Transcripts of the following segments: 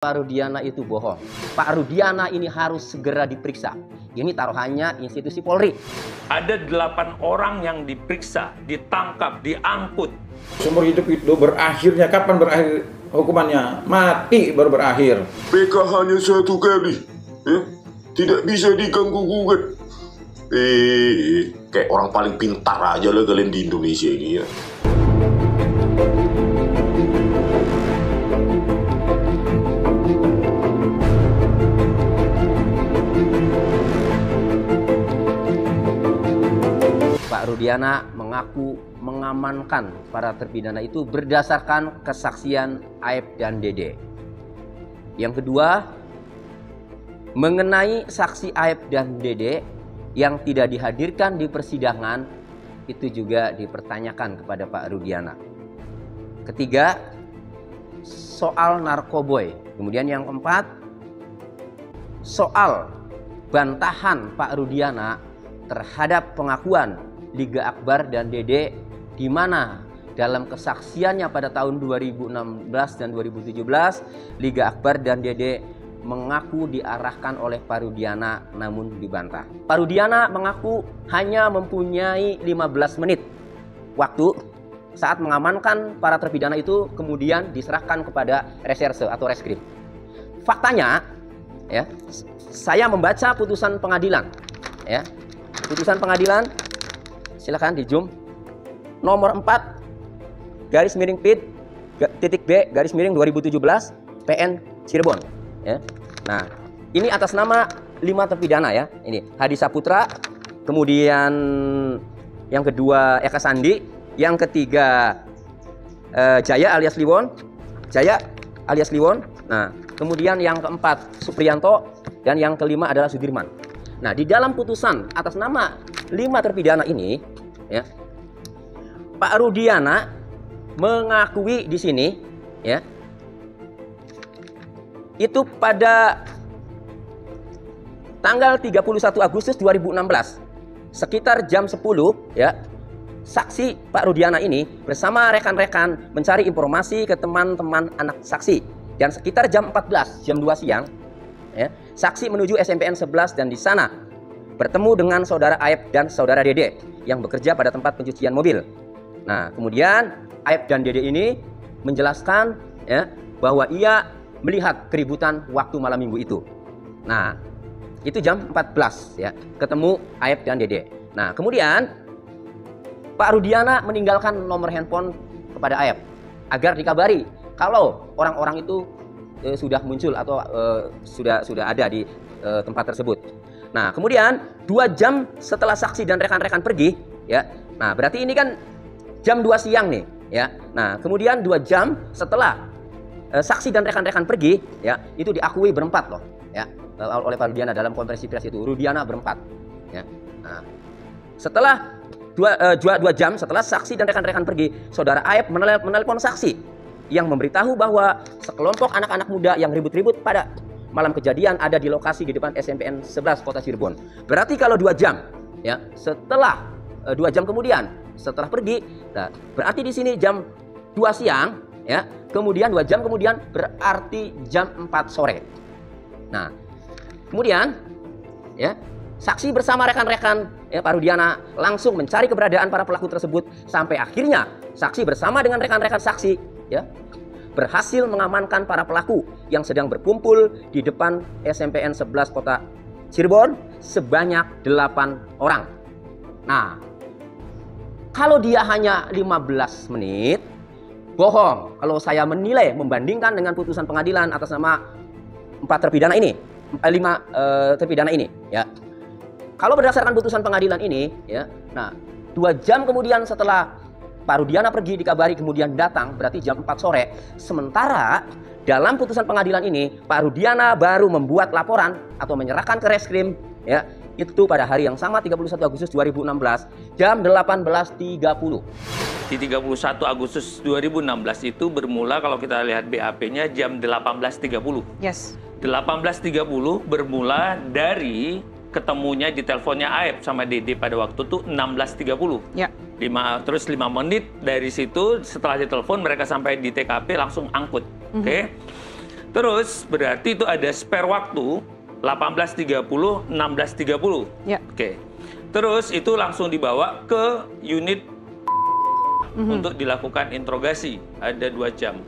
Pak Rudiana itu bohong. Pak Rudiana ini harus segera diperiksa. Ini taruhannya institusi Polri. Ada 8 orang yang diperiksa, ditangkap, diangkut. Seumur hidup itu berakhirnya kapan berakhir hukumannya? Mati baru berakhir. PK hanya satu kali, tidak bisa diganggu gugat. Kayak orang paling pintar aja lah kalian di Indonesia ini ya. Pak Rudiana mengaku mengamankan para terpidana itu berdasarkan kesaksian Aep dan Dede. Yang kedua, mengenai saksi Aep dan Dede yang tidak dihadirkan di persidangan itu juga dipertanyakan kepada Pak Rudiana. Ketiga, soal narkoboy. Kemudian yang keempat, soal bantahan Pak Rudiana terhadap pengakuan Liga Akbar dan Dede, di mana dalam kesaksiannya pada tahun 2016 dan 2017 Liga Akbar dan Dede mengaku diarahkan oleh Pak Rudiana namun dibantah. Pak Rudiana mengaku hanya mempunyai 15 menit waktu saat mengamankan para terpidana itu, kemudian diserahkan kepada reserse atau reskrim. Faktanya, ya, saya membaca putusan pengadilan, ya, putusan pengadilan, silakan di zoom, nomor 4 garis miring PID titik B garis miring 2017 PN Cirebon, ya. Nah, ini atas nama 5 terpidana, ya. Ini Hadi Saputra, kemudian yang kedua Eka Sandi, yang ketiga Jaya alias Liwon, Nah, kemudian yang keempat Supriyanto, dan yang kelima adalah Sudirman. Nah, di dalam putusan atas nama 5 terpidana ini, ya, Pak Rudiana mengakui di sini, ya, itu pada tanggal 31 Agustus 2016 sekitar jam 10, ya, saksi Pak Rudiana ini bersama rekan-rekan mencari informasi ke teman-teman anak saksi, dan sekitar jam 14, jam 2 siang, ya, saksi menuju SMPN 11 dan di sana bertemu dengan saudara Aep dan saudara Dede yang bekerja pada tempat pencucian mobil. Nah, kemudian Aep dan Dede ini menjelaskan, ya, bahwa ia melihat keributan waktu malam minggu itu. Nah, itu jam 14, ya, ketemu Aep dan Dede. Nah, kemudian Pak Rudiana meninggalkan nomor handphone kepada Aep agar dikabari kalau orang-orang itu sudah muncul atau sudah ada di tempat tersebut. Nah, kemudian 2 jam setelah saksi dan rekan-rekan pergi, ya. Nah, berarti ini kan jam 2 siang nih, ya. Nah, kemudian 2 jam setelah saksi dan rekan-rekan pergi, ya, itu diakui berempat loh, ya, oleh Pak Rudiana dalam konferensi pers itu. Rudiana berempat, ya. Nah, setelah 2 jam setelah saksi dan rekan-rekan pergi, saudara Aep menelpon saksi yang memberitahu bahwa sekelompok anak-anak muda yang ribut-ribut pada malam kejadian ada di lokasi di depan SMPN 11 Kota Cirebon. Berarti kalau 2 jam, ya, setelah 2 jam kemudian setelah pergi, nah, berarti di sini jam 2 siang, ya. Kemudian 2 jam kemudian berarti jam 4 sore. Nah, kemudian, ya, saksi bersama rekan-rekan, ya, Pak Rudiana langsung mencari keberadaan para pelaku tersebut sampai akhirnya saksi bersama dengan rekan-rekan saksi, ya, berhasil mengamankan para pelaku yang sedang berkumpul di depan SMPN 11 Kota Cirebon sebanyak 8 orang. Nah, kalau dia hanya 15 menit, bohong kalau saya menilai membandingkan dengan putusan pengadilan atas nama 5 terpidana ini, ya. Kalau berdasarkan putusan pengadilan ini, ya, nah, 2 jam kemudian setelah Pak Rudiana pergi dikabari kemudian datang, berarti jam 4 sore. Sementara dalam putusan pengadilan ini Pak Rudiana baru membuat laporan atau menyerahkan ke reskrim, ya, itu pada hari yang sama 31 Agustus 2016 jam 18.30. Di 31 Agustus 2016 itu bermula, kalau kita lihat BAP-nya, jam 18.30. Yes. 18.30 bermula dari ketemunya di teleponnya Aep sama Dede pada waktu itu 16.30. Ya. Terus 5 menit dari situ setelah ditelepon mereka sampai di TKP langsung angkut. Oke. Terus berarti itu ada spare waktu 18.30, 16.30. Ya. Oke. Terus itu langsung dibawa ke unit untuk dilakukan interogasi. Ada 2 jam.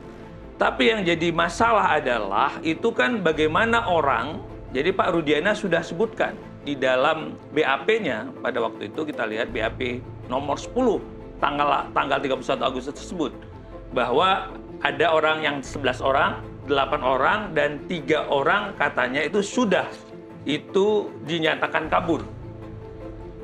Tapi yang jadi masalah adalah itu kan bagaimana orang, jadi Pak Rudiana sudah sebutkan di dalam BAP-nya pada waktu itu, kita lihat BAP nomor 10 tanggal 31 Agustus tersebut, bahwa ada orang yang 11 orang, 8 orang, dan 3 orang katanya itu sudah dinyatakan kabur.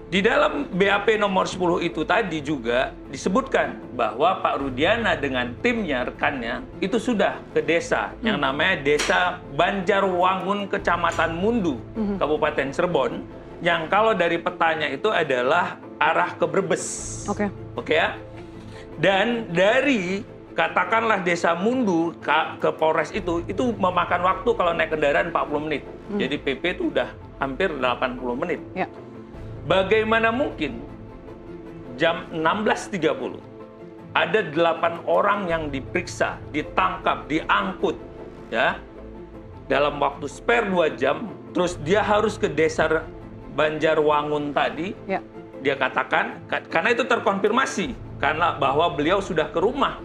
Di dalam BAP nomor 10 itu tadi juga disebutkan bahwa Pak Rudiana dengan timnya, rekannya, itu sudah ke desa yang namanya Desa Banjarwangun, Kecamatan Mundu, Kabupaten Cirebon, yang kalau dari petanya itu adalah arah ke Brebes. Oke ya? Dan dari katakanlah Desa Mundu ke Polres itu memakan waktu kalau naik kendaraan 40 menit. Jadi PP itu udah hampir 80 menit. Ya. Bagaimana mungkin jam 16.30 ada 8 orang yang diperiksa, ditangkap, diangkut ya dalam waktu spare 2 jam, terus dia harus ke Desa Banjarwangun tadi. Ya. Dia katakan karena itu terkonfirmasi karena bahwa beliau sudah ke rumah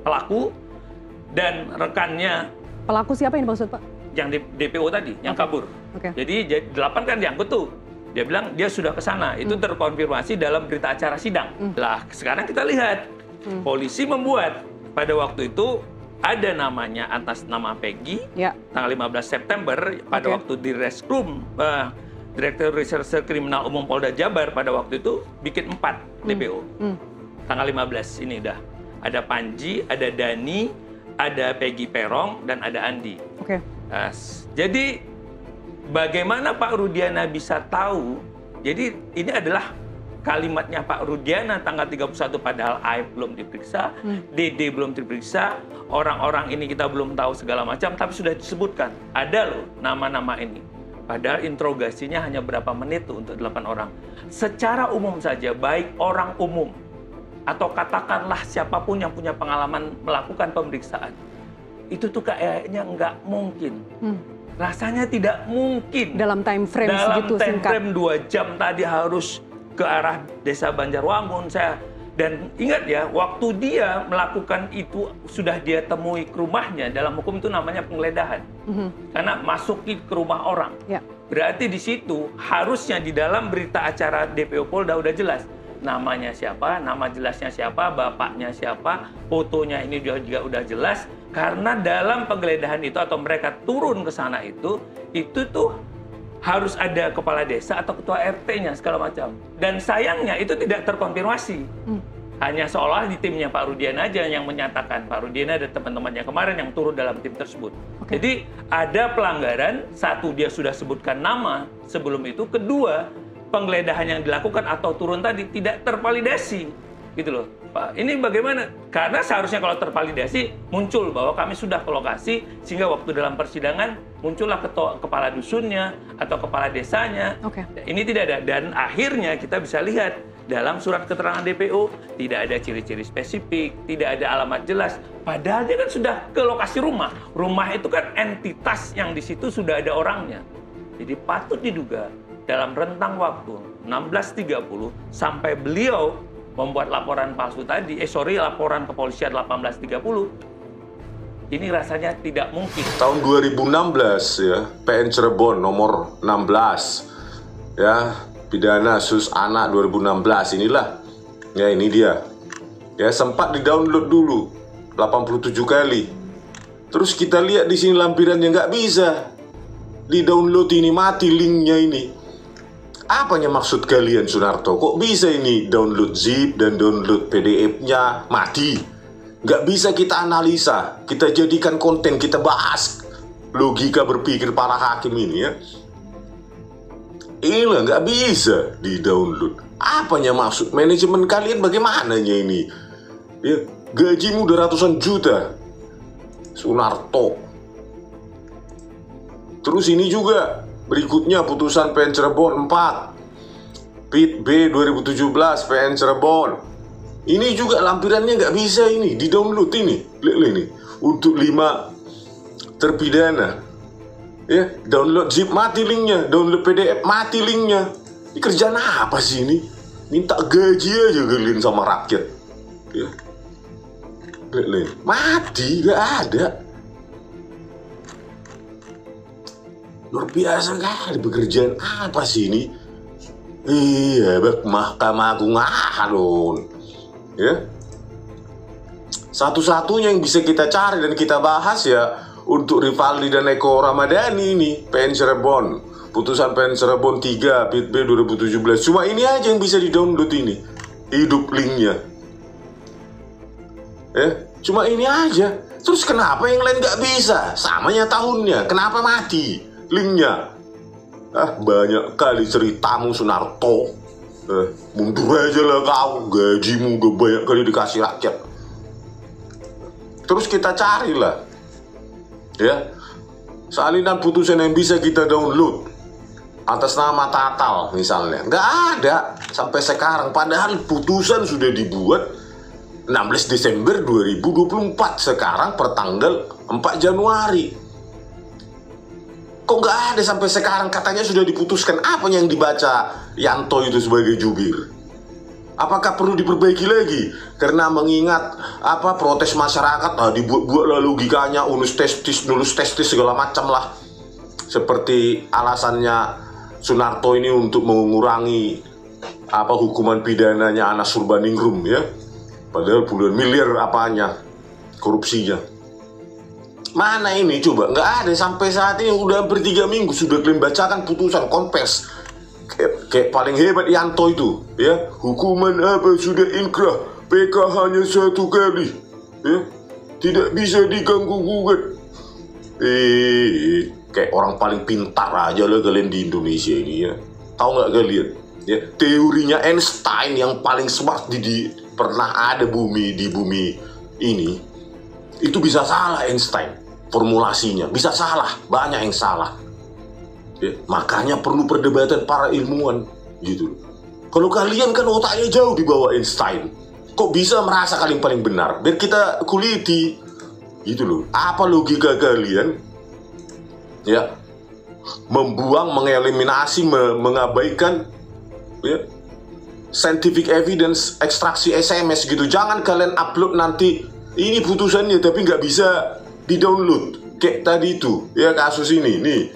pelaku dan rekannya. Pelaku siapa ini maksud Pak? Yang DPO tadi, yang kabur. Jadi 8 kan diangkut tuh. Dia bilang dia sudah ke sana. Itu terkonfirmasi dalam berita acara sidang. Lah, sekarang kita lihat. Polisi membuat pada waktu itu ada namanya atas nama Peggy. Tanggal 15 September pada waktu di Reskrim Direktur Reserse Kriminal Umum Polda Jabar pada waktu itu bikin 4 DPO. Tanggal 15 ini udah. Ada Panji, ada Dani, ada Peggy Perong, dan ada Andi. Jadi bagaimana Pak Rudiana bisa tahu? Jadi ini adalah kalimatnya Pak Rudiana tanggal 31 padahal Aib belum diperiksa, DD belum diperiksa, orang-orang ini kita belum tahu segala macam, tapi sudah disebutkan. Ada loh nama-nama ini. Padahal interogasinya hanya berapa menit tuh untuk 8 orang. Secara umum saja, baik orang umum atau katakanlah siapapun yang punya pengalaman melakukan pemeriksaan, itu tuh kayaknya nggak mungkin. Rasanya tidak mungkin. Dalam time frame segitu singkat. Dalam time frame 2 jam tadi harus ke arah Desa Banjarwangun. Dan ingat ya, waktu dia melakukan itu sudah dia temui ke rumahnya. Dalam hukum itu namanya penggeledahan. Karena masuki ke rumah orang. Berarti di situ harusnya di dalam berita acara DPO Polda udah jelas. Namanya siapa, nama jelasnya siapa, bapaknya siapa, fotonya ini juga udah jelas. Karena dalam penggeledahan itu atau mereka turun ke sana itu tuh harus ada kepala desa atau ketua RT-nya segala macam. Dan sayangnya itu tidak terkonfirmasi. Hanya seolah di timnya Pak Rudiana aja yang menyatakan. Pak Rudiana dan teman-temannya kemarin yang turun dalam tim tersebut. Jadi ada pelanggaran, satu dia sudah sebutkan nama sebelum itu, kedua penggeledahan yang dilakukan atau turun tadi tidak tervalidasi. Gitu loh. Pak, ini bagaimana? Karena seharusnya kalau tervalidasi muncul bahwa kami sudah ke lokasi sehingga waktu dalam persidangan muncullah kepala dusunnya atau kepala desanya. Ini tidak ada dan akhirnya kita bisa lihat dalam surat keterangan DPO tidak ada ciri-ciri spesifik, tidak ada alamat jelas. Padahal dia kan sudah ke lokasi rumah. Rumah itu kan entitas yang di situ sudah ada orangnya. Jadi patut diduga dalam rentang waktu 16.30 sampai beliau membuat laporan palsu tadi, laporan kepolisian 18.30, ini rasanya tidak mungkin. Tahun 2016 ya, PN Cirebon nomor 16 ya, pidana sus anak 2016 inilah. Ya ini dia. Ya sempat di-download dulu 87 kali. Terus kita lihat di sini lampirannya nggak bisa di-download, ini mati linknya ini. Apanya maksud kalian Sunarto? Kok bisa ini download zip dan download PDF-nya mati? Nggak bisa kita analisa, kita jadikan konten, kita bahas logika berpikir para hakim ini ya. Inilah nggak bisa di-download. Apanya maksud? Manajemen kalian bagaimananya ini? Ya, gajimu udah ratusan juta, Sunarto. Terus ini juga berikutnya putusan PN Cirebon 4 PIT B 2017 PN Cirebon. Ini juga lampirannya nggak bisa ini di-download ini. Lihat ini. Untuk 5 terpidana. Ya, download zip mati linknya, download PDF mati linknya. Ini kerjaan apa sih ini? Minta gaji aja kalian sama rakyat. Ya. Mati, gak ada. Luar biasa kali pekerjaan apa sih ini? Iya, Mahkamah Agung alun. Ya. Satu-satunya yang bisa kita cari dan kita bahas ya untuk Rivaldi dan Eko Ramadhani ini, PN Cirebon, putusan PN Cirebon 3 PIT B 2017. Cuma ini aja yang bisa di-download ini. Hidup linknya. Cuma ini aja. Terus kenapa yang lain nggak bisa? Samanya tahunnya. Kenapa mati linknya? Banyak kali ceritamu Sunarto. Mundur aja lah kau. Gajimu udah banyak kali dikasih rakyat. Terus kita carilah, ya, salinan putusan yang bisa kita download atas nama Tatal misalnya. Nggak ada sampai sekarang. Padahal putusan sudah dibuat 16 Desember 2024. Sekarang pertanggal 4 Januari. Kok nggak ada sampai sekarang? Katanya sudah diputuskan. Apa yang dibaca Yanto itu sebagai jubir? Apakah perlu diperbaiki lagi? Karena mengingat protes masyarakat, dibuat-buatlah logikanya, unus testis segala macam lah. Seperti alasannya Sunarto ini untuk mengurangi hukuman pidananya Anas Urbaningrum, ya. Padahal puluhan miliar korupsinya. Mana ini coba? Nggak ada sampai saat ini. Udah hampir 3 minggu sudah kalian bacakan putusan konvers. Kayak paling hebat Yanto itu, ya. Hukuman sudah inkrah, PK hanya 1 kali, ya. Tidak bisa diganggu gugat. Kayak orang paling pintar aja lah kalian di Indonesia ini, ya. Tahu nggak kalian? Ya, teorinya Einstein yang paling smart pernah ada di bumi ini, itu bisa salah Einstein. Formulasinya bisa salah, banyak yang salah. Ya, makanya perlu perdebatan para ilmuwan gitu. Kalau kalian kan otaknya jauh di bawah Einstein, kok bisa merasa kalian paling benar? Biar kita kuliti gitu loh. Apa logika kalian? Ya, membuang, mengeliminasi, mengabaikan, ya, scientific evidence, ekstraksi SMS gitu. Jangan kalian upload nanti ini putusannya tapi nggak bisa di-download kayak tadi itu, ya, kasus ini nih.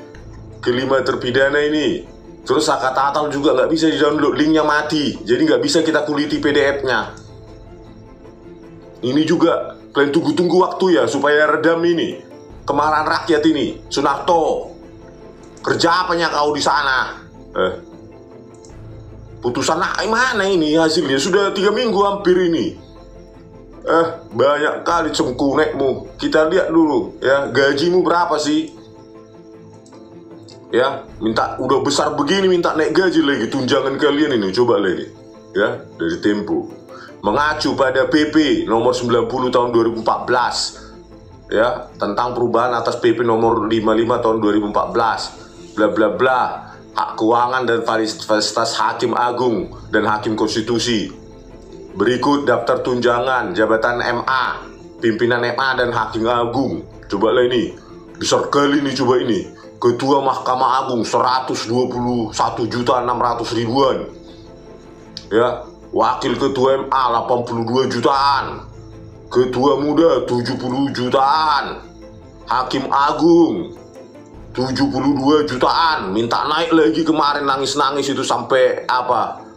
Kelima terpidana ini. Terus Saka Tatal juga nggak bisa di-download, linknya mati. Jadi nggak bisa kita kuliti PDF-nya. Ini juga kalian tunggu-tunggu waktu ya supaya redam ini kemarahan rakyat ini. Sunarto, kerja apanya kau di sana? Putusan mana ini hasilnya? Sudah 3 minggu hampir ini. Banyak kali cengkunekmu. Kita lihat dulu, ya, gajimu berapa sih? Ya, udah besar begini minta naik gaji lagi. Tunjangan kalian ini coba lagi, ya, dari Tempo. Mengacu pada PP nomor 90 tahun 2014, ya, tentang perubahan atas PP nomor 55 tahun 2014, bla bla bla, hak keuangan dan fasilitas hakim agung dan hakim konstitusi. Berikut daftar tunjangan jabatan MA, pimpinan MA dan hakim agung. Coba lah ini, besar kali nih coba ini. Ketua Mahkamah Agung 121.600.000-an. Ya, Wakil Ketua MA 82 jutaan. Ketua Muda 70 jutaan. Hakim Agung 72 jutaan. Minta naik lagi kemarin, nangis-nangis itu sampai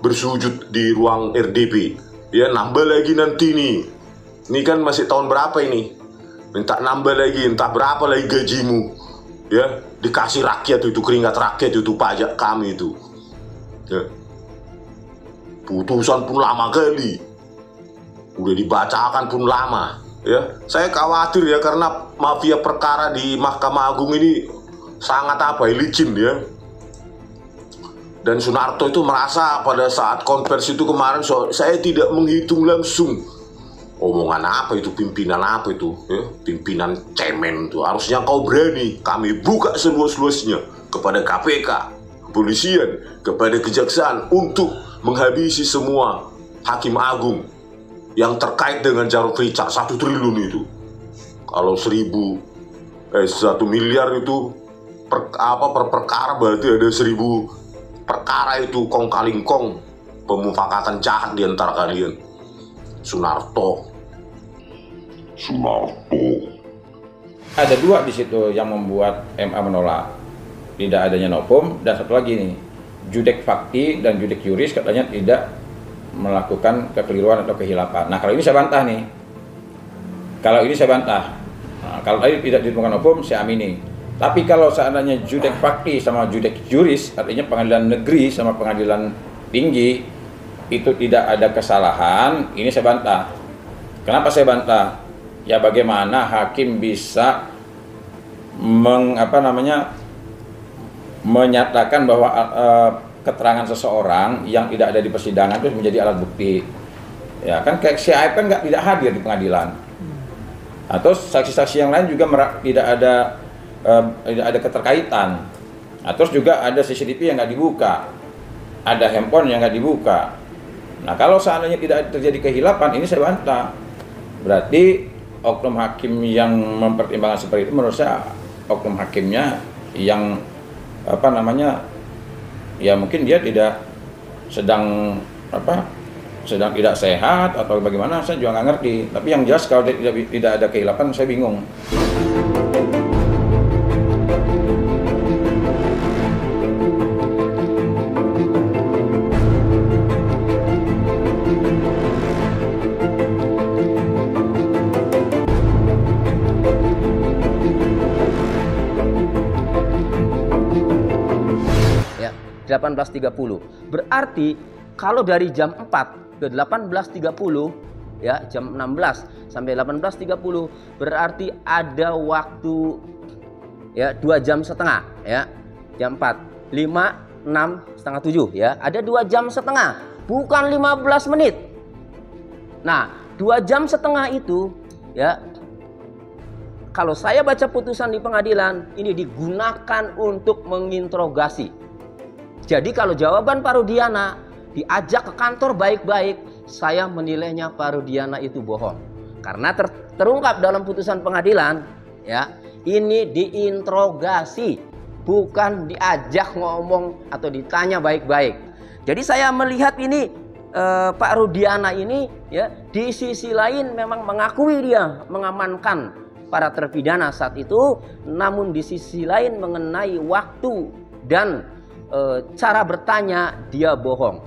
bersujud di ruang RDP. Ya, nambah lagi nanti nih. Ini kan masih tahun berapa ini? Minta nambah lagi, entah berapa lagi gajimu. Ya, dikasih rakyat itu, keringat rakyat itu, pajak kami itu. Ya. Putusan pun lama kali. Udah dibacakan pun lama, ya. Saya khawatir ya karena mafia perkara di Mahkamah Agung ini sangat licin, ya. Dan Sunarto itu merasa pada saat konversi itu kemarin saya tidak menghitung langsung. Omongan apa itu, pimpinan apa itu, ya? Pimpinan cemen itu. Harusnya kau berani, kami buka seluas-luasnya kepada KPK, kepolisian, kepada kejaksaan untuk menghabisi semua hakim agung yang terkait dengan Jarod Richard 1 triliun itu. Kalau 1000 1 miliar itu per perkara, berarti ada 1000 perkara itu kong kaling kong pemufakatan jahat di antara kalian. Sunarto. Ada 2 di situ yang membuat MA menolak, tidak adanya Novum, dan satu lagi nih, judek fakti dan judek juris katanya tidak melakukan kekeliruan atau kehilapan. Nah, kalau ini saya bantah nih. Nah, kalau tadi tidak ditemukan Novum, saya amini. Tapi kalau seandainya judek fakti sama judek juris, artinya pengadilan negeri sama pengadilan tinggi itu tidak ada kesalahan, ini saya bantah. Kenapa saya bantah? Ya bagaimana hakim bisa menyatakan bahwa keterangan seseorang yang tidak ada di persidangan itu menjadi alat bukti. Ya kan, kayak si Aib kan tidak hadir di pengadilan. Atau saksi-saksi yang lain juga tidak ada keterkaitan. Terus juga ada CCTV yang nggak dibuka, ada handphone yang nggak dibuka. Nah, kalau seandainya tidak terjadi kehilapan, ini saya bantah. Berarti oknum hakim yang mempertimbangkan seperti itu, menurut saya oknum hakimnya yang ya mungkin dia tidak sedang tidak sehat atau bagaimana, saya juga nggak ngerti. Tapi yang jelas kalau tidak ada kehilapan, saya bingung. Ya, 18.30. Berarti kalau dari jam 4 ke 18.30 ya, jam 16 sampai 18.30 berarti ada waktu ya 2 jam setengah ya. Jam 4, 5, 6, setengah 7 ya. Ada 2 jam setengah, bukan 15 menit. Nah, 2 jam setengah itu ya, kalau saya baca putusan di pengadilan, ini digunakan untuk menginterogasi. Jadi kalau jawaban Pak Rudiana diajak ke kantor baik-baik, saya menilainya Pak Rudiana itu bohong. Karena terungkap dalam putusan pengadilan, ya, ini diinterogasi, bukan diajak ngomong atau ditanya baik-baik. Jadi saya melihat ini Pak Rudiana ini ya, di sisi lain memang mengakui dia mengamankan para terpidana saat itu, namun di sisi lain mengenai waktu dan cara bertanya dia bohong.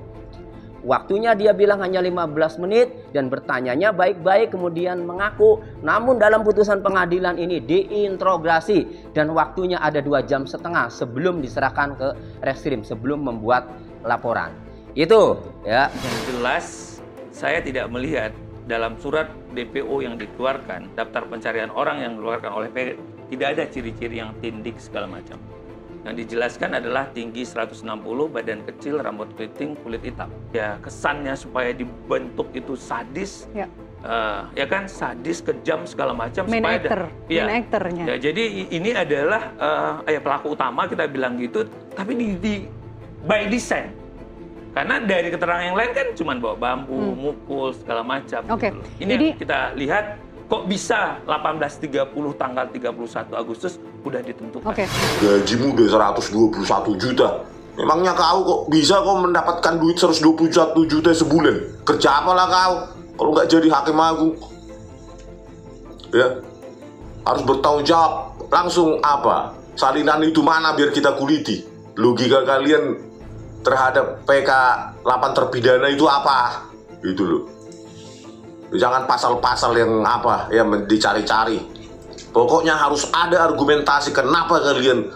Waktunya dia bilang hanya 15 menit dan bertanyanya baik-baik, kemudian mengaku. Namun dalam putusan pengadilan ini diinterogasi dan waktunya ada 2 jam setengah sebelum diserahkan ke reskrim, sebelum membuat laporan. Itu ya. Yang jelas saya tidak melihat dalam surat DPO yang dikeluarkan, daftar pencarian orang yang dikeluarkan oleh PG, tidak ada ciri-ciri yang tindik segala macam. Yang dijelaskan adalah tinggi 160, badan kecil, rambut keriting, kulit hitam. Ya, kesannya supaya dibentuk itu sadis, ya kan, sadis, kejam segala macam. Main actor, ya, main actornya. Ya, jadi ini adalah ya pelaku utama, kita bilang gitu, tapi by design. Karena dari keterangan yang lain kan cuma bawa bambu, mukul segala macam. Oke. Gitu. Ini jadi, kita lihat kok bisa 18.30 tanggal 31 Agustus udah ditentukan. Oke. Gajimu udah 121 juta. Memangnya kau kok bisa kau mendapatkan duit 121 juta sebulan? Kerja apalah kau kalau nggak jadi hakim agung? Ya, harus bertanggung jawab. Langsung apa? Salinan itu mana biar kita kuliti? Logika kalian terhadap PK 8 terpidana itu apa? Gitu loh. Jangan pasal-pasal yang apa yang dicari-cari. Pokoknya harus ada argumentasi kenapa kalian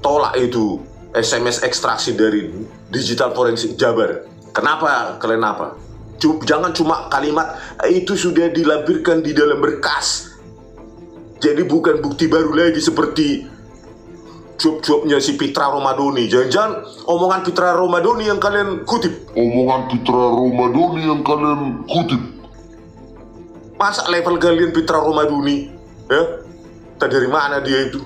tolak itu SMS ekstraksi dari digital forensik Jabar. Kenapa kalian apa? Jangan cuma kalimat itu sudah dilampirkan di dalam berkas. Jadi bukan bukti baru lagi seperti job-jobnya si Pitra Romadoni. Jangan-jangan omongan Pitra Romadoni yang kalian kutip. Masa level kalian Pitra Romadoni? Ya? Dari mana dia itu?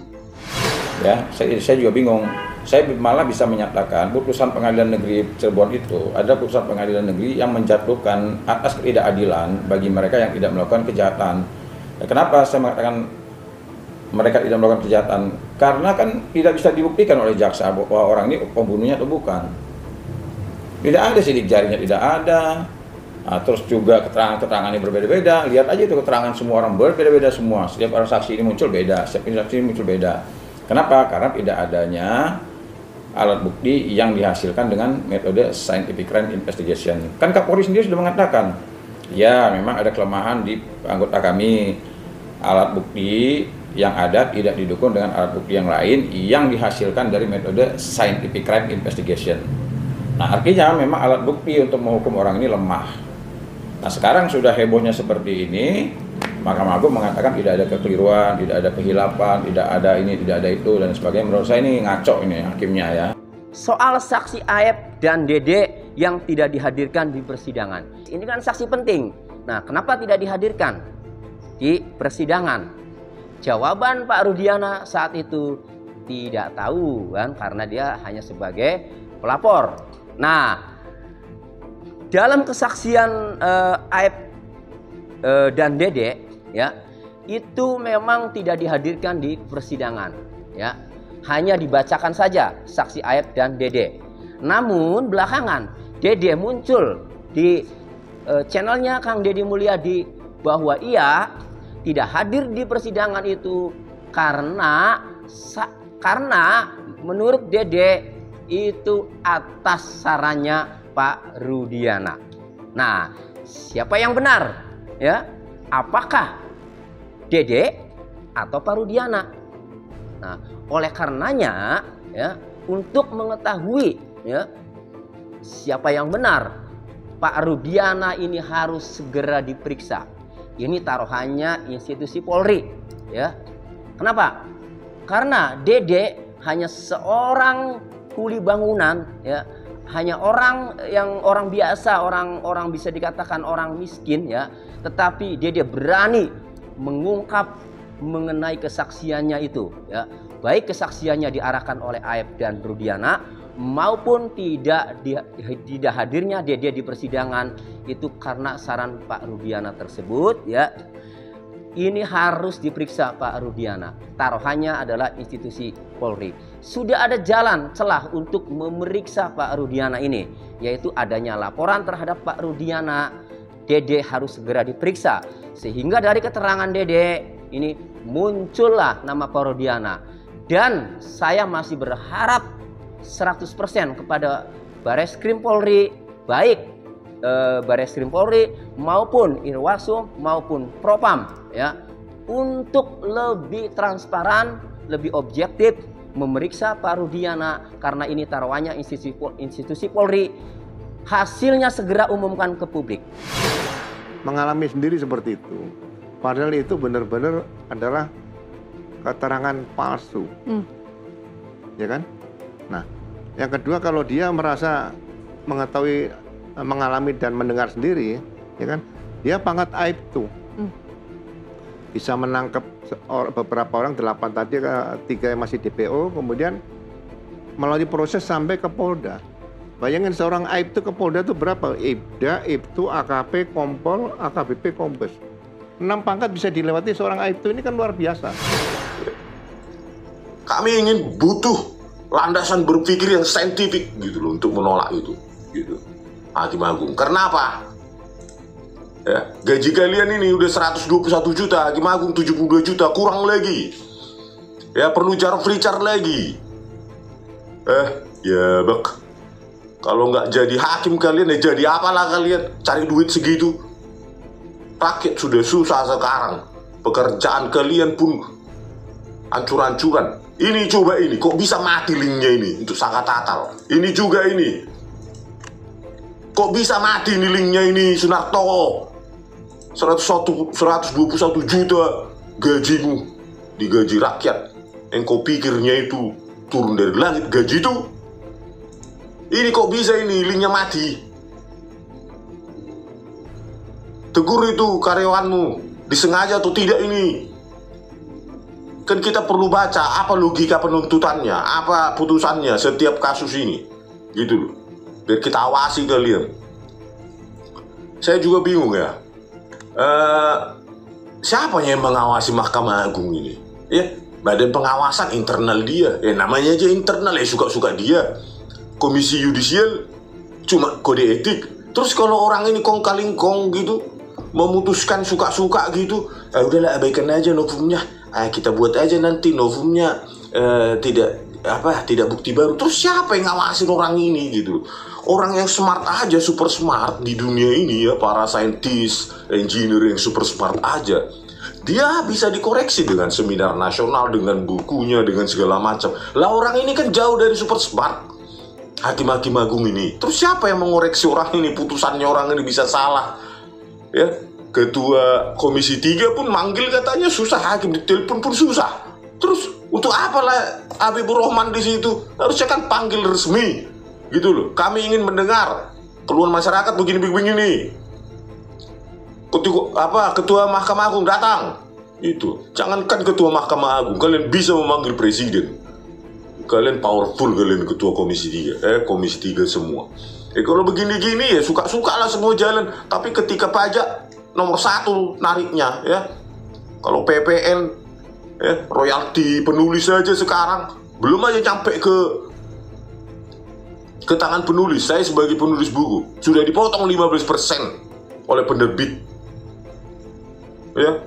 Ya, saya juga bingung. Saya malah bisa menyatakan putusan pengadilan negeri Cirebon itu ada putusan pengadilan negeri yang menjatuhkan atas ketidakadilan bagi mereka yang tidak melakukan kejahatan. Nah, kenapa saya mengatakan mereka tidak melakukan kejahatan? Karena kan tidak bisa dibuktikan oleh jaksa bahwa orang ini pembunuhnya atau bukan. Tidak ada sidik jarinya, tidak ada. Nah, terus juga keterangan-keterangannya berbeda-beda. Lihat aja itu keterangan semua orang berbeda-beda semua. Setiap orang saksi ini muncul beda, setiap saksi ini muncul beda. Kenapa? Karena tidak adanya alat bukti yang dihasilkan dengan metode scientific crime investigation. Kan Kapolri sendiri sudah mengatakan, ya memang ada kelemahan di anggota kami. Alat bukti yang ada tidak didukung dengan alat bukti yang lain yang dihasilkan dari metode scientific crime investigation. Nah, artinya memang alat bukti untuk menghukum orang ini lemah. Nah, sekarang sudah hebohnya seperti ini, Mahkamah Agung mengatakan tidak ada kekeliruan, tidak ada kehilapan, tidak ada ini, tidak ada itu, dan sebagainya. Menurut saya ini ngaco ini hakimnya ya. Soal saksi Aep dan Dede yang tidak dihadirkan di persidangan. Ini kan saksi penting. Nah, kenapa tidak dihadirkan di persidangan? Jawaban Pak Rudiana saat itu tidak tahu kan, karena dia hanya sebagai pelapor. Nah, dalam kesaksian Aep dan Dede ya, itu memang tidak dihadirkan di persidangan ya. Hanya dibacakan saja saksi Aep dan Dede. Namun belakangan Dede muncul di channelnya Kang Deddy Mulyadi bahwa ia tidak hadir di persidangan itu karena menurut Dede itu atas sarannya Pak Rudiana. Nah, siapa yang benar? Ya, apakah Dede atau Pak Rudiana? Nah, oleh karenanya ya, untuk mengetahui ya siapa yang benar, Pak Rudiana ini harus segera diperiksa. Ini taruhannya institusi Polri ya. Kenapa? Karena Dede hanya seorang kuli bangunan ya, hanya orang biasa, orang bisa dikatakan orang miskin ya, tetapi Dede berani mengungkap mengenai kesaksiannya itu ya, baik kesaksiannya diarahkan oleh Aep dan Rudiana maupun tidak hadirnya Dede di persidangan itu karena saran Pak Rudiana tersebut ya. Ini harus diperiksa Pak Rudiana. Taruhannya adalah institusi Polri. Sudah ada jalan celah untuk memeriksa Pak Rudiana ini, yaitu adanya laporan terhadap Pak Rudiana. Dede harus segera diperiksa. Sehingga dari keterangan Dede ini muncullah nama Pak Rudiana. Dan saya masih berharap 100% kepada Bareskrim Polri, baik Bareskrim Polri maupun Irwasum maupun Propam ya, untuk lebih transparan, lebih objektif memeriksa Pak Rudiana, karena ini taruhannya institusi Polri. Hasilnya segera umumkan ke publik. Mengalami sendiri seperti itu, padahal itu benar-benar adalah keterangan palsu, ya kan? Nah, yang kedua, kalau dia merasa mengetahui, mengalami dan mendengar sendiri, ya kan, dia pangkat aib tuh, bisa menangkap beberapa orang, 8 tadi, 3 yang masih DPO, kemudian melalui proses sampai ke Polda. Bayangin seorang aib itu ke Polda itu berapa? Ibda, Ibtu, AKP, Kompol, AKBP, Kombes. 6 pangkat bisa dilewati seorang aib itu, ini kan luar biasa. Kami ingin butuh landasan berpikir yang saintifik gitu loh untuk menolak itu, gitu. Hakim Agung. Kenapa? Ya, gaji kalian ini udah 121 juta, Hakim Agung 72 juta, kurang lagi. Ya, perlu jar free char lagi. Ya bek. Kalau nggak jadi hakim kalian, ya jadi apalah kalian? Cari duit segitu. Rakyat sudah susah sekarang. Pekerjaan kalian pun hancur-hancuran. Ini coba ini, kok bisa mati linknya ini untuk Saka Tatal? Ini juga ini. Kok bisa mati nih linknya ini, Sunarto? 121 juta gajimu, digaji rakyat. Yang kau pikirnya itu turun dari langit gaji itu? Ini kok bisa ini linknya mati? Tegur itu karyawanmu, disengaja atau tidak ini? Kan kita perlu baca apa logika penuntutannya, apa putusannya setiap kasus ini, gitu loh. Biar kita awasi kalian. Saya juga bingung ya. Siapa yang mengawasi Mahkamah Agung ini? Ya, badan pengawasan internal dia. Ya namanya aja internal, ya suka-suka dia. Komisi yudisial cuma kode etik. Terus kalau orang ini kong kaling kong gitu, memutuskan suka-suka gitu, udahlah abaikan aja novumnya. Kita buat aja nanti novumnya tidak bukti baru. Terus siapa yang ngawasin orang ini gitu? Orang yang smart aja, super smart di dunia ini ya, para saintis, engineer yang super smart aja, dia bisa dikoreksi dengan seminar nasional, dengan bukunya, dengan segala macam. Lah orang ini kan jauh dari super smart. Hakim-hakim agung ini. Terus siapa yang mengoreksi orang ini? Putusannya orang ini bisa salah. Ya, ketua komisi 3 pun manggil katanya susah, hakim ditelepon pun susah. Terus untuk apalah Habibur Rahman di situ? Harusnya kan panggil resmi. Gitu loh. Kami ingin mendengar keluhan masyarakat begini-begini. Ketua Mahkamah Agung datang. Itu. Jangankan ketua Mahkamah Agung, kalian bisa memanggil presiden. Kalian powerful, kalian ketua komisi 3, komisi 3 semua. Kalau begini-gini ya suka-suka lah semua jalan. Tapi ketika pajak nomor 1 nariknya ya. Kalau PPN ya, royalti penulis saja sekarang belum aja sampai ke tangan penulis. Saya sebagai penulis buku sudah dipotong 15% oleh penerbit. Ya.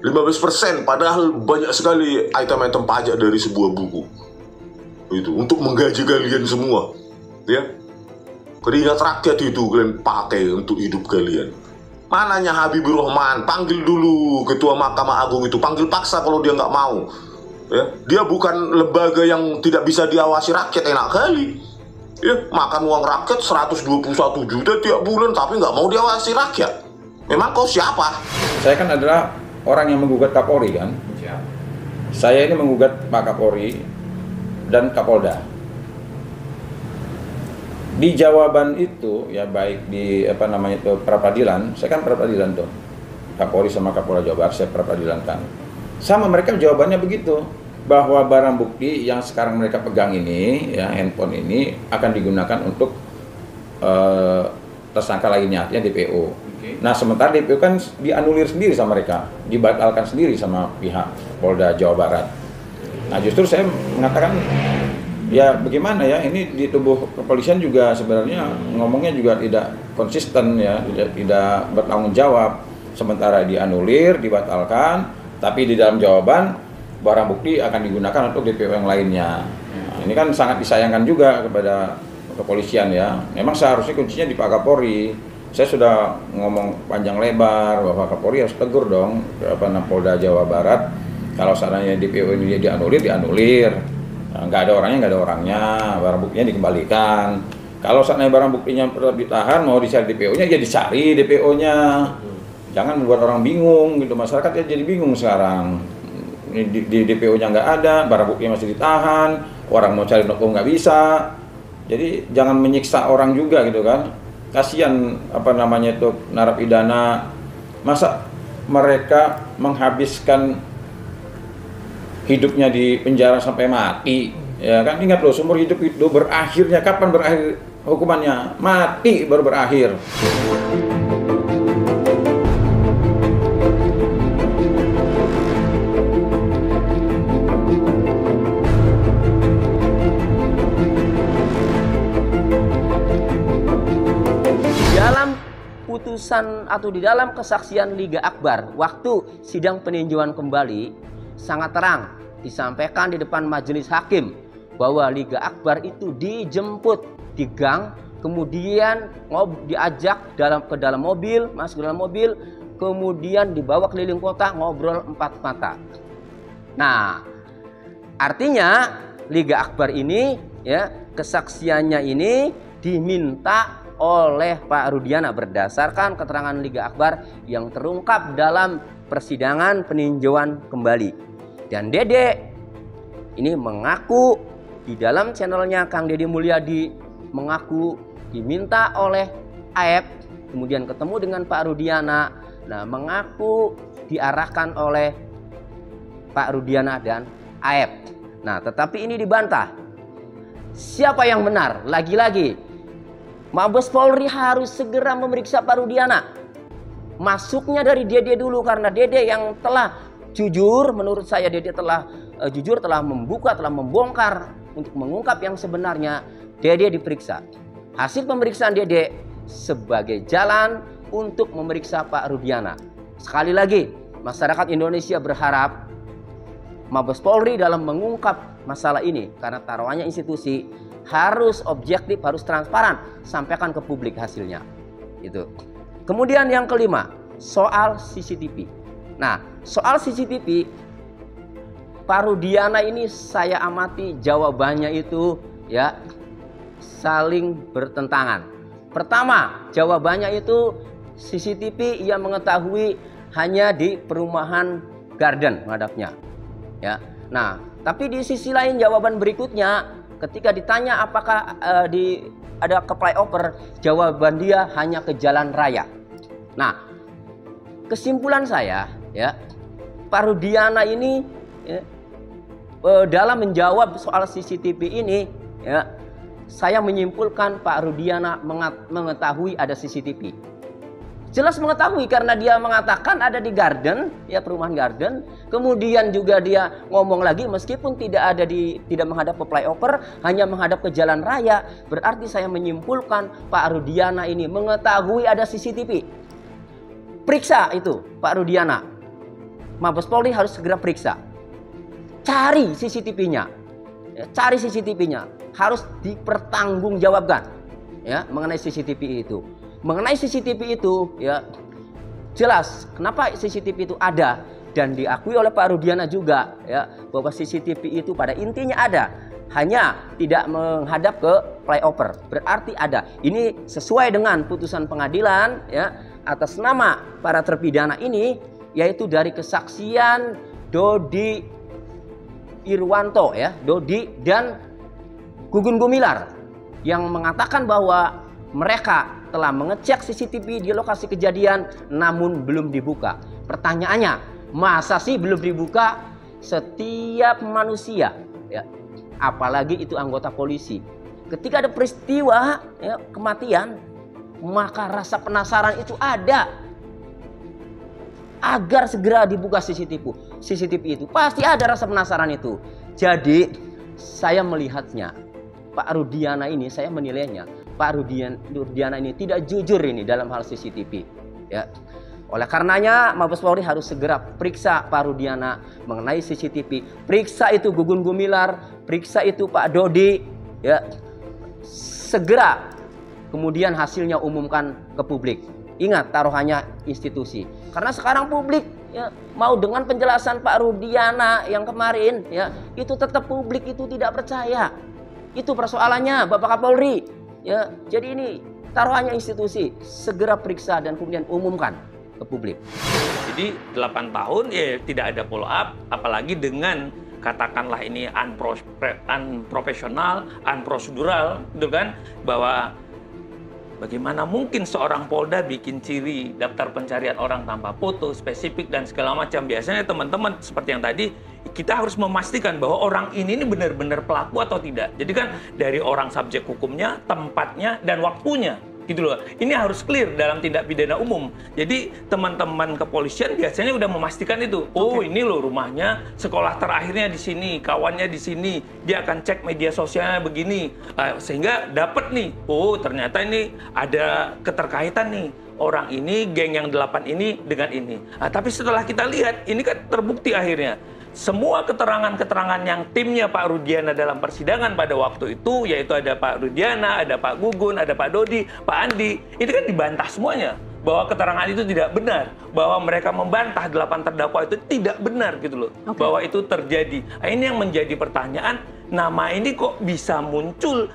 15%, padahal banyak sekali item-item pajak dari sebuah buku. Itu untuk menggaji kalian semua. Ya. Keringat rakyat itu kalian pakai untuk hidup kalian. Mananya Habibur Rahman? Panggil dulu ketua Mahkamah Agung itu, panggil paksa kalau dia nggak mau. Ya. Dia bukan lembaga yang tidak bisa diawasi rakyat, enak kali. Ya, makan uang rakyat 121 juta tiap bulan tapi nggak mau diawasi rakyat. Memang kau siapa? Saya kan adalah orang yang menggugat Kapolri kan. Saya ini menggugat Pak Kapolri dan Kapolda. Di jawaban itu ya, baik di pra-peradilan, saya kan pra-peradilan tuh. Kapolri sama Kapolda Jawa Barat saya pra-peradilankan. Sama mereka jawabannya begitu, bahwa barang bukti yang sekarang mereka pegang ini ya, handphone ini akan digunakan untuk tersangka lainnya, artinya DPO. Nah sementara DPO kan dianulir sendiri sama mereka, dibatalkan sendiri sama pihak Polda Jawa Barat. Nah justru saya mengatakan ya bagaimana ya, ini di tubuh kepolisian juga sebenarnya ngomongnya juga tidak konsisten ya, tidak bertanggung jawab. Sementara dianulir, dibatalkan, tapi di dalam jawaban barang bukti akan digunakan untuk DPO yang lainnya. Nah, ini kan sangat disayangkan juga kepada kepolisian ya. Memang seharusnya kuncinya di Pak Kapolri. Saya sudah ngomong panjang lebar bahwa Kapolri harus tegur dong Polda Jawa Barat. Kalau seandainya DPO ini dianulir, nggak ada orangnya, barang buktinya dikembalikan. Kalau seandainya barang buktinya tetap ditahan, mau dicari DPO-nya, ya dicari DPO-nya. Jangan membuat orang bingung gitu, masyarakat ya jadi bingung sekarang. Di DPO-nya nggak ada, barang buktinya masih ditahan, orang mau cari nopo nggak bisa. Jadi jangan menyiksa orang juga gitu kan. Kasihan narapidana, masa mereka menghabiskan hidupnya di penjara sampai mati ya kan. Ingat loh, seumur hidup itu berakhirnya kapan? Berakhir hukumannya mati baru berakhir. Putusan atau di dalam kesaksian Liga Akbar waktu sidang peninjauan kembali sangat terang disampaikan di depan majelis hakim bahwa Liga Akbar itu dijemput di gang, kemudian diajak ke dalam mobil, masuk ke dalam mobil, kemudian dibawa keliling kota ngobrol 4 mata. Nah, artinya Liga Akbar ini ya, kesaksiannya ini diminta oleh Pak Rudiana berdasarkan keterangan Liga Akbar yang terungkap dalam persidangan peninjauan kembali. Dan Dede ini mengaku di dalam channelnya Kang Deddy Mulyadi, mengaku diminta oleh AEP, kemudian ketemu dengan Pak Rudiana, nah mengaku diarahkan oleh Pak Rudiana dan AEP. Nah tetapi ini dibantah. Siapa yang benar? Lagi-lagi Mabes Polri harus segera memeriksa Pak Rudiana. Masuknya dari Dede dulu, karena Dede yang telah jujur, menurut saya Dede telah jujur, telah membuka, telah membongkar untuk mengungkap yang sebenarnya. Dede diperiksa. Hasil pemeriksaan Dede sebagai jalan untuk memeriksa Pak Rudiana. Sekali lagi, masyarakat Indonesia berharap Mabes Polri dalam mengungkap masalah ini, karena taruhannya institusi, harus objektif, harus transparan, sampaikan ke publik hasilnya. Itu. Kemudian yang kelima, soal CCTV. Nah, soal CCTV, Pak Rudiana ini saya amati jawabannya itu ya saling bertentangan. Pertama, jawabannya itu CCTV ia mengetahui hanya di perumahan Garden menghadapnya. Ya. Nah, tapi di sisi lain jawaban berikutnya ketika ditanya apakah ada ke flyover, jawaban dia hanya ke jalan raya. Nah, kesimpulan saya ya, Pak Rudiana ini ya, dalam menjawab soal CCTV ini ya, saya menyimpulkan Pak Rudiana mengetahui ada CCTV. Jelas mengetahui karena dia mengatakan ada di Garden, ya perumahan Garden. Kemudian juga dia ngomong lagi meskipun tidak menghadap ke flyover, hanya menghadap ke jalan raya. Berarti saya menyimpulkan Pak Rudiana ini mengetahui ada CCTV. Periksa itu Pak Rudiana. Mabes Polri harus segera periksa. Cari CCTV-nya. Ya, cari CCTV-nya. Harus dipertanggungjawabkan ya mengenai CCTV itu. Mengenai CCTV itu ya jelas kenapa CCTV itu ada dan diakui oleh Pak Rudiana juga ya bahwa CCTV itu pada intinya ada, hanya tidak menghadap ke flyover. Berarti ada. Ini sesuai dengan putusan pengadilan ya atas nama para terpidana ini, yaitu dari kesaksian Dodi Irwanto ya, Dodi dan Gugun Gumilar yang mengatakan bahwa mereka telah mengecek CCTV di lokasi kejadian namun belum dibuka. Pertanyaannya, masa sih belum dibuka? Setiap manusia ya, apalagi itu anggota polisi, ketika ada peristiwa ya, kematian, maka rasa penasaran itu ada agar segera dibuka CCTV itu. Pasti ada rasa penasaran itu. Jadi saya melihatnya Pak Rudiana ini, saya menilainya Pak Rudiana ini tidak jujur ini dalam hal CCTV ya. Oleh karenanya Mabes Polri harus segera periksa Pak Rudiana mengenai CCTV. Periksa itu Gugun Gumilar, periksa itu Pak Dodi ya. Segera kemudian hasilnya umumkan ke publik. Ingat, taruhannya institusi. Karena sekarang publik ya, mau dengan penjelasan Pak Rudiana yang kemarin ya, itu tetap publik itu tidak percaya. Itu persoalannya Bapak Kapolri. Ya, jadi ini taruhannya institusi, segera periksa dan kemudian umumkan ke publik. Jadi 8 tahun ya tidak ada follow up, apalagi dengan katakanlah ini unprofesional, unprosedural, gitu kan, bahwa bagaimana mungkin seorang Polda bikin ciri daftar pencarian orang tanpa foto, spesifik dan segala macam. Biasanya teman-teman seperti yang tadi, kita harus memastikan bahwa orang ini benar-benar pelaku atau tidak. Jadi kan dari orang subjek hukumnya, tempatnya, dan waktunya. Gitu loh. Ini harus clear dalam tindak pidana umum. Jadi teman-teman kepolisian biasanya udah memastikan itu. Oh, ini loh rumahnya, sekolah terakhirnya di sini, kawannya di sini. Dia akan cek media sosialnya begini. Sehingga dapat nih, oh ternyata ini ada keterkaitan nih. Orang ini, geng yang 8 ini dengan ini. Tapi setelah kita lihat, ini kan terbukti akhirnya. Semua keterangan-keterangan yang timnya Pak Rudiana dalam persidangan pada waktu itu, yaitu ada Pak Rudiana, ada Pak Gugun, ada Pak Dodi, Pak Andi, itu kan dibantah semuanya. Bahwa keterangan itu tidak benar. Bahwa mereka membantah 8 terdakwa itu tidak benar gitu loh. Bahwa itu terjadi. Nah, ini yang menjadi pertanyaan, nama ini kok bisa muncul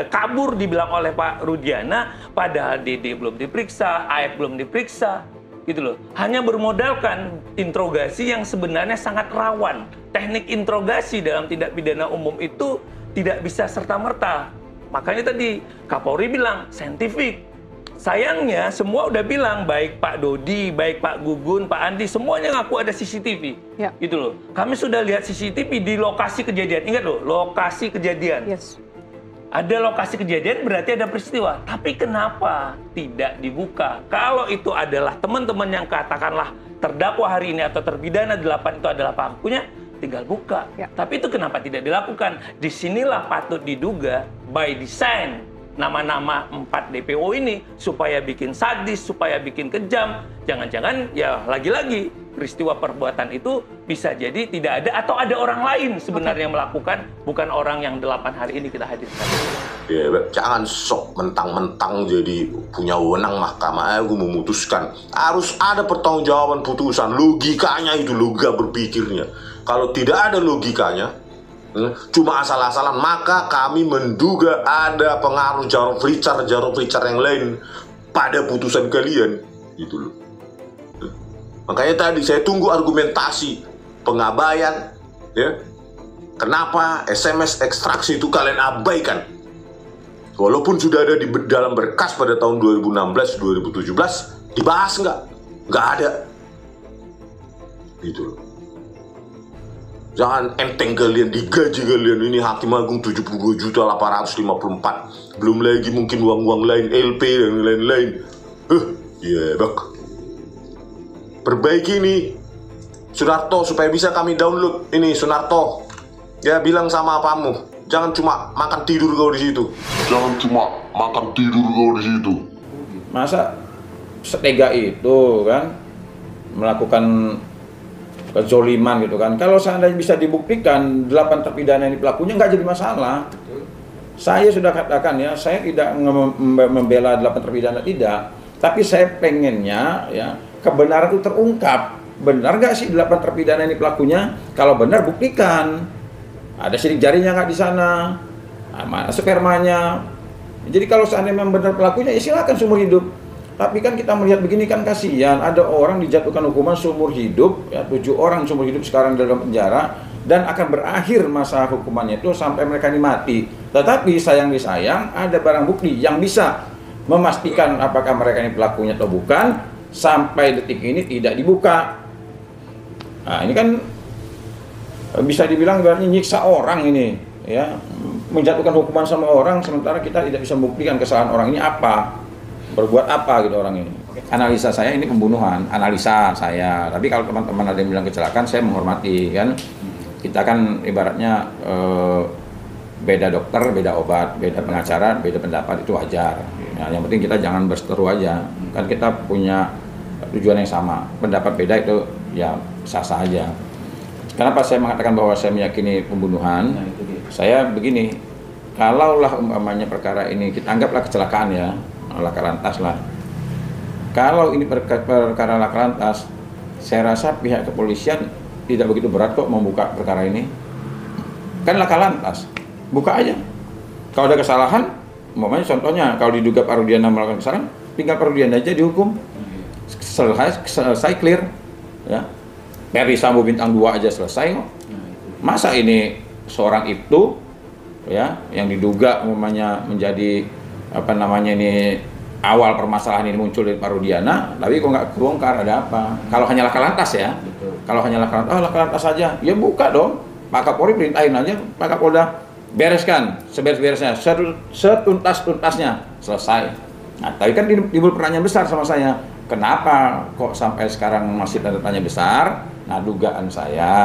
kabur dibilang oleh Pak Rudiana, padahal Dede belum diperiksa, Aep belum diperiksa. Gitu loh. Hanya bermodalkan interogasi yang sebenarnya sangat rawan. Teknik interogasi dalam tindak pidana umum itu tidak bisa serta-merta. Makanya tadi Kapolri bilang saintifik. Sayangnya semua udah bilang, baik Pak Dodi, baik Pak Gugun, Pak Andi, semuanya ngaku ada CCTV. Ya. Gitu loh. Kami sudah lihat CCTV di lokasi kejadian. Ingat loh, lokasi kejadian. Yes. Ada lokasi kejadian berarti ada peristiwa. Tapi kenapa tidak dibuka? Kalau itu adalah teman-teman yang katakanlah terdakwa hari ini atau terpidana 8 itu adalah pelakunya, tinggal buka. Tapi itu kenapa tidak dilakukan? Disinilah patut diduga by design nama-nama 4 DPO ini supaya bikin sadis, supaya bikin kejam. Jangan-jangan ya lagi-lagi peristiwa perbuatan itu bisa jadi tidak ada atau ada orang lain sebenarnya yang melakukan, bukan orang yang 8 hari ini kita hadirkan. Ya, jangan sok mentang-mentang jadi punya wewenang Mahkamah Agung memutuskan. Harus ada pertanggungjawaban putusan, logikanya itu, logika berpikirnya. Kalau tidak ada logikanya, cuma asal-asalan, maka kami menduga ada pengaruh Jarod Richard yang lain pada putusan kalian, gitu loh. Makanya tadi saya tunggu argumentasi pengabaian, ya. Kenapa SMS ekstraksi itu kalian abaikan? Walaupun sudah ada di dalam berkas pada tahun 2016-2017, dibahas nggak? Nggak ada. Gitu loh. Jangan enteng kalian, digaji kalian. Ini Hakim Agung 72.854. Belum lagi mungkin uang-uang lain, LP dan lain-lain. Ya bak. Perbaiki ini, Sunarto, supaya bisa kami download ini, Sunarto. Ya, bilang sama apamu. Jangan cuma makan tidur kau di situ. Masa setega itu kan melakukan kezoliman gitu kan? Kalau seandainya bisa dibuktikan 8 terpidana ini pelakunya, nggak jadi masalah. Saya sudah katakan ya, saya tidak membela 8 terpidana, tidak. Tapi saya pengennya ya kebenaran itu terungkap. Benar nggak sih 8 terpidana ini pelakunya? Kalau benar buktikan. Ada sidik jarinya nggak di sana? Mana spermanya? Jadi kalau seandainya memang benar pelakunya, ya silakan seumur hidup. Tapi kan kita melihat begini kan kasihan. Ada orang dijatuhkan hukuman seumur hidup, ya 7 orang seumur hidup sekarang dalam penjara, dan akan berakhir masa hukumannya itu sampai mereka ini mati. Tetapi sayang disayang ada barang bukti yang bisa memastikan apakah mereka ini pelakunya atau bukan. Sampai detik ini tidak dibuka. Nah ini kan bisa dibilang ibaratnya nyiksa orang ini, ya, menjatuhkan hukuman sama orang sementara kita tidak bisa membuktikan kesalahan orang ini apa, berbuat apa gitu orang ini. Analisa saya ini pembunuhan, analisa saya. Tapi kalau teman-teman ada yang bilang kecelakaan, saya menghormati kan. Kita kan ibaratnya beda dokter, beda obat, beda pengacara, beda pendapat, itu wajar. Nah, yang penting kita jangan berseteru aja. Kan kita punya tujuan yang sama. Pendapat beda itu ya sah-sah aja. Kenapa saya mengatakan bahwa saya meyakini pembunuhan? Saya begini, kalaulah umpamanya perkara ini kita anggaplah kecelakaan ya, laka lantas lah. Kalau ini perkara laka lantas, saya rasa pihak kepolisian tidak begitu berat kok membuka perkara ini. Kan laka lantas, buka aja. Kalau ada kesalahan, umpamanya contohnya kalau diduga Pak Rudiana melakukan kesalahan, tinggal Pak Rudiana aja dihukum. Selesai clear, ya. Ferry Sambo bintang 2 aja selesai kok. Masa ini seorang itu ya yang diduga umpamanya menjadi apa namanya ini awal permasalahan ini muncul dari Pak Rudiana, tapi kok nggak kebongkar, ada apa? Kalau hanya laka lantas ya. Kalau hanya laka lantas saja, ya buka dong. Pak Kapolri perintahin aja, Pak Kapolda bereskan seberes-beresnya, setuntas-tuntasnya, selesai. Nah, tapi kan timbul pertanyaan besar sama saya. Kenapa kok sampai sekarang masih tanda tanya besar? Nah, dugaan saya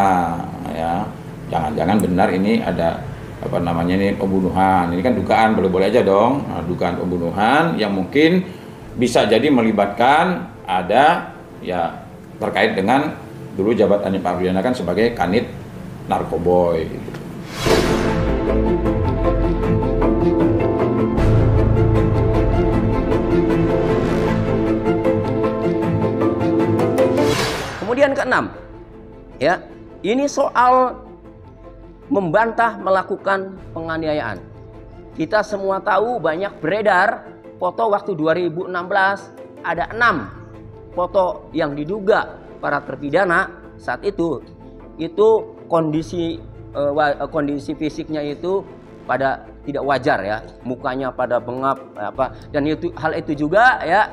ya, jangan-jangan benar ini ada apa namanya ini pembunuhan. Ini kan dugaan, boleh-boleh aja dong. Nah, dugaan pembunuhan yang mungkin bisa jadi melibatkan ada ya terkait dengan dulu jabatannya Pak Rudiana kan sebagai Kanit Narkoboy gitu. Kemudian keenam, ya, ini soal membantah melakukan penganiayaan. Kita semua tahu banyak beredar foto waktu 2016, ada 6 foto yang diduga para terpidana saat itu kondisi fisiknya itu pada tidak wajar ya, mukanya pada bengap apa, dan hal itu juga ya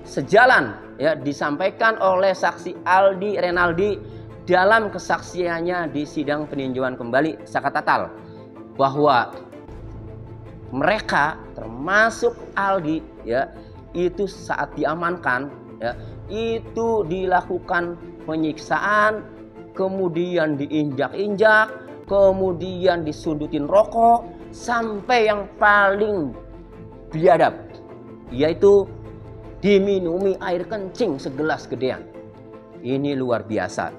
sejalan ya disampaikan oleh saksi Aldi Renaldi dalam kesaksiannya di sidang peninjauan kembali Saka Tatal, bahwa mereka termasuk Aldi ya itu saat diamankan ya, itu dilakukan penyiksaan, kemudian diinjak-injak, kemudian disundutin rokok, sampai yang paling biadab, yaitu diminumi air kencing segelas gedean. Ini luar biasa.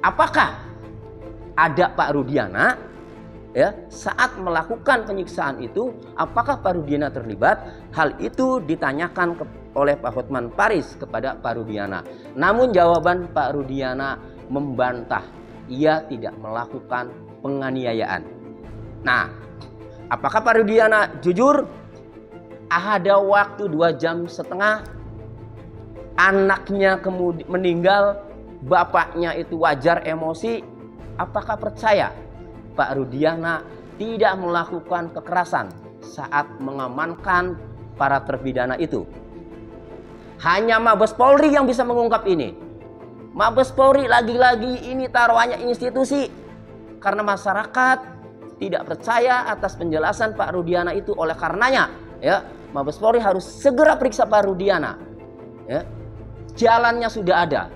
Apakah ada Pak Rudiana ya saat melakukan penyiksaan itu? Apakah Pak Rudiana terlibat? Hal itu ditanyakan oleh Pak Hotman Paris kepada Pak Rudiana. Namun jawaban Pak Rudiana membantah, ia tidak melakukan penganiayaan. Nah, apakah Pak Rudiana jujur? Ada waktu 2,5 jam, anaknya kemudian meninggal, bapaknya itu wajar emosi. Apakah percaya Pak Rudiana tidak melakukan kekerasan saat mengamankan para terpidana itu? Hanya Mabes Polri yang bisa mengungkap ini. Mabes Polri lagi-lagi ini taruhannya institusi. Karena masyarakat tidak percaya atas penjelasan Pak Rudiana itu, oleh karenanya ya Mabes Polri harus segera periksa Pak Rudiana. Ya, jalannya sudah ada,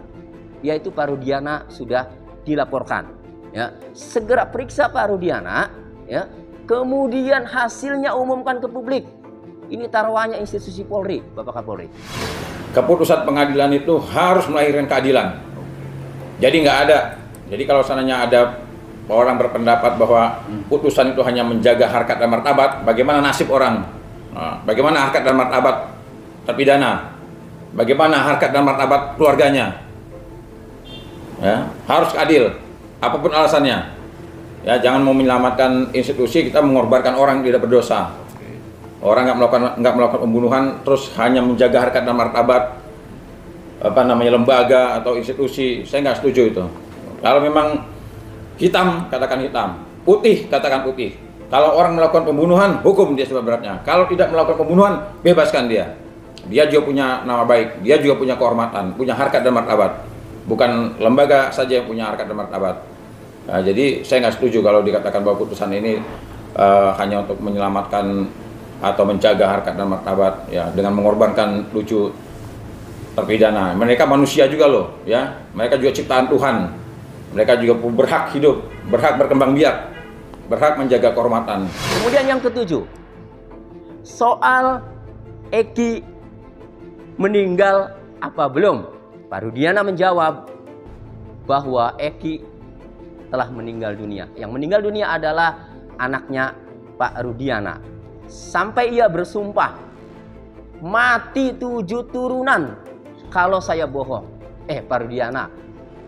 yaitu Pak Rudiana sudah dilaporkan. Ya, segera periksa Pak Rudiana, ya, kemudian hasilnya umumkan ke publik. Ini taruhannya institusi Polri, Bapak Kapolri. Keputusan pengadilan itu harus melahirkan keadilan. Jadi nggak ada. Jadi kalau seandainya ada orang berpendapat bahwa putusan itu hanya menjaga harkat dan martabat, bagaimana nasib orang? Nah, bagaimana harkat dan martabat terpidana? Bagaimana harkat dan martabat keluarganya? Ya, harus adil. Apapun alasannya, ya jangan mau menyelamatkan institusi, kita mengorbankan orang yang tidak berdosa. Orang nggak melakukan pembunuhan, terus hanya menjaga harkat dan martabat lembaga atau institusi. Saya nggak setuju itu. Kalau memang hitam, katakan hitam, putih, katakan putih. Kalau orang melakukan pembunuhan, hukum dia seberat-beratnya. Kalau tidak melakukan pembunuhan, bebaskan dia. Dia juga punya nama baik, dia juga punya kehormatan, punya harkat dan martabat. Bukan lembaga saja yang punya harkat dan martabat. Nah, jadi saya nggak setuju kalau dikatakan bahwa putusan ini hanya untuk menyelamatkan atau menjaga harkat dan martabat, ya, dengan mengorbankan lucu terpidana. Mereka manusia juga loh, ya. Mereka juga ciptaan Tuhan. Mereka juga berhak hidup, berhak berkembang biak, berhak menjaga kehormatan. Kemudian yang ketujuh, soal Eki meninggal apa belum? Pak Rudiana menjawab bahwa Eki telah meninggal dunia. Yang meninggal dunia adalah anaknya Pak Rudiana. Sampai ia bersumpah, mati 7 turunan kalau saya bohong. Pak Rudiana,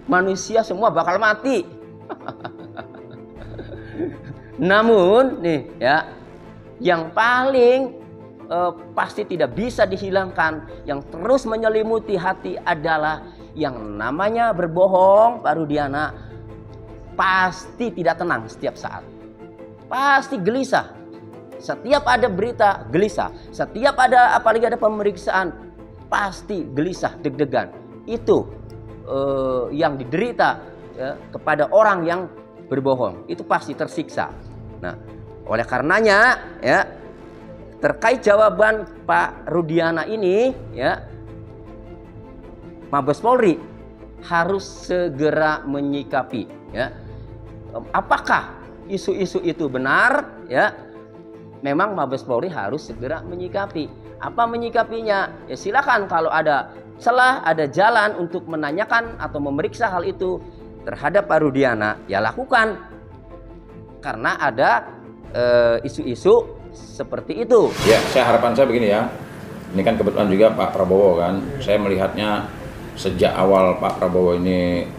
manusia semua bakal mati. Namun nih ya, yang paling pasti tidak bisa dihilangkan, yang terus menyelimuti hati adalah yang namanya berbohong. Pak Rudiana pasti tidak tenang setiap saat, pasti gelisah. Setiap ada berita gelisah, setiap ada apalagi ada pemeriksaan pasti gelisah, deg-degan. Itu yang diderita ya, kepada orang yang berbohong, itu pasti tersiksa. Nah, oleh karenanya ya, terkait jawaban Pak Rudiana ini ya, Mabes Polri harus segera menyikapi ya. Apakah isu-isu itu benar ya? Memang Mabes Polri harus segera menyikapi. Apa menyikapinya? Ya silakan, kalau ada celah, ada jalan untuk menanyakan atau memeriksa hal itu terhadap Pak Rudiana, ya lakukan. Karena ada isu-isu seperti itu. Ya, harapan saya begini ya. Ini kan kebetulan juga Pak Prabowo kan. Saya melihatnya sejak awal Pak Prabowo ini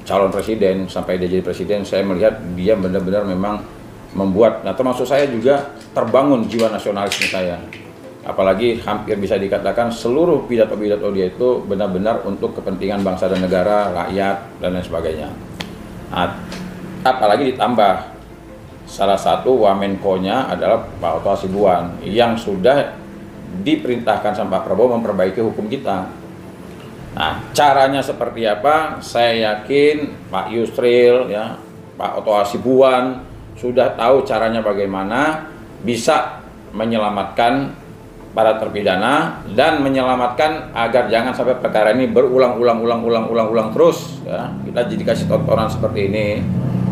calon presiden sampai dia jadi presiden, saya melihat dia benar-benar memang membuat, nah termasuk saya juga, terbangun jiwa nasionalisme saya. Apalagi hampir bisa dikatakan seluruh pidato-pidato dia itu benar-benar untuk kepentingan bangsa dan negara, rakyat, dan lain sebagainya. Nah, apalagi ditambah salah satu wamenko-nya adalah Pak Oto Hasibuan yang sudah diperintahkan sama Pak Prabowo memperbaiki hukum kita. Nah, caranya seperti apa? Saya yakin Pak Yusril, ya, Pak Oto Hasibuan sudah tahu caranya bagaimana bisa menyelamatkan para terpidana dan menyelamatkan agar jangan sampai perkara ini berulang-ulang terus ya. Kita jadi kasih tontonan seperti ini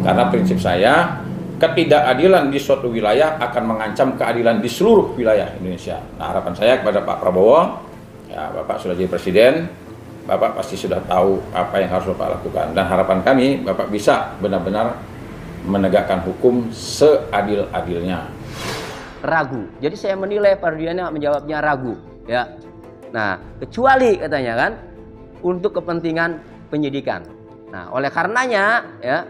karena prinsip saya ketidakadilan di suatu wilayah akan mengancam keadilan di seluruh wilayah Indonesia. Nah, harapan saya kepada Pak Prabowo, ya Bapak sudah jadi presiden, Bapak pasti sudah tahu apa yang harus Bapak lakukan, dan harapan kami Bapak bisa benar-benar menegakkan hukum seadil-adilnya. Ragu. Jadi saya menilai Pak Rudiana menjawabnya ragu, ya. Nah, kecuali katanya kan untuk kepentingan penyidikan. Nah, oleh karenanya ya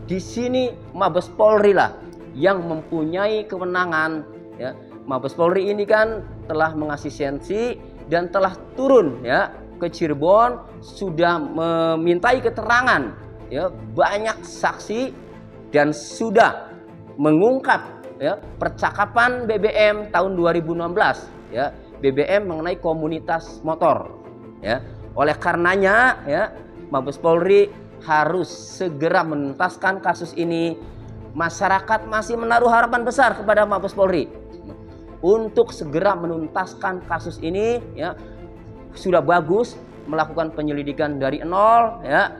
di sini Mabes Polri lah yang mempunyai kewenangan ya. Mabes Polri ini kan telah mengasistensi dan telah turun ya ke Cirebon, sudah memintai keterangan ya banyak saksi dan sudah mengungkap ya percakapan BBM tahun 2016 ya, BBM mengenai komunitas motor ya. Oleh karenanya ya Mabes Polri harus segera menuntaskan kasus ini. Masyarakat masih menaruh harapan besar kepada Mabes Polri untuk segera menuntaskan kasus ini ya. Sudah bagus melakukan penyelidikan dari nol ya,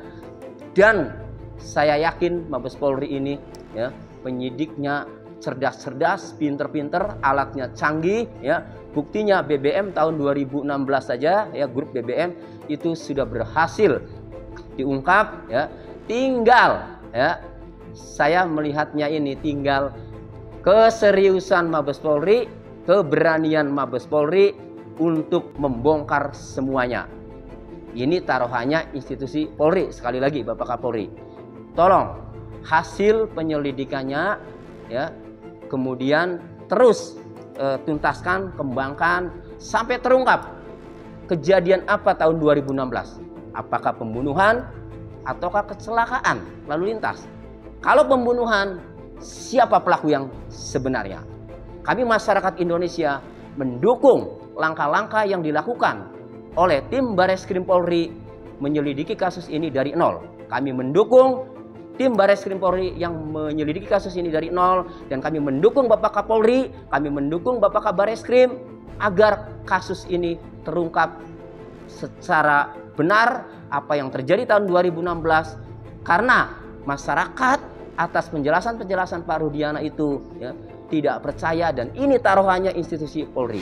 dan saya yakin Mabes Polri ini ya penyidiknya cerdas-cerdas, pinter-pinter, alatnya canggih ya. Buktinya BBM tahun 2016 saja ya, grup BBM itu sudah berhasil diungkap ya. Tinggal ya saya melihatnya ini tinggal keseriusan Mabes Polri, keberanian Mabes Polri untuk membongkar semuanya. Ini taruhannya institusi Polri. Sekali lagi Bapak Kapolri, tolong hasil penyelidikannya ya, kemudian terus tuntaskan, kembangkan sampai terungkap kejadian apa tahun 2016. Apakah pembunuhan ataukah kecelakaan lalu lintas? Kalau pembunuhan, siapa pelaku yang sebenarnya? Kami masyarakat Indonesia mendukung langkah-langkah yang dilakukan oleh tim Bareskrim Polri menyelidiki kasus ini dari nol. Kami mendukung tim Bareskrim Polri yang menyelidiki kasus ini dari nol, dan kami mendukung Bapak Kapolri, kami mendukung Bapak Kabareskrim agar kasus ini terungkap secara benar apa yang terjadi tahun 2016, karena masyarakat atas penjelasan-penjelasan Pak Rudiana itu ya tidak percaya, dan ini taruhannya institusi Polri.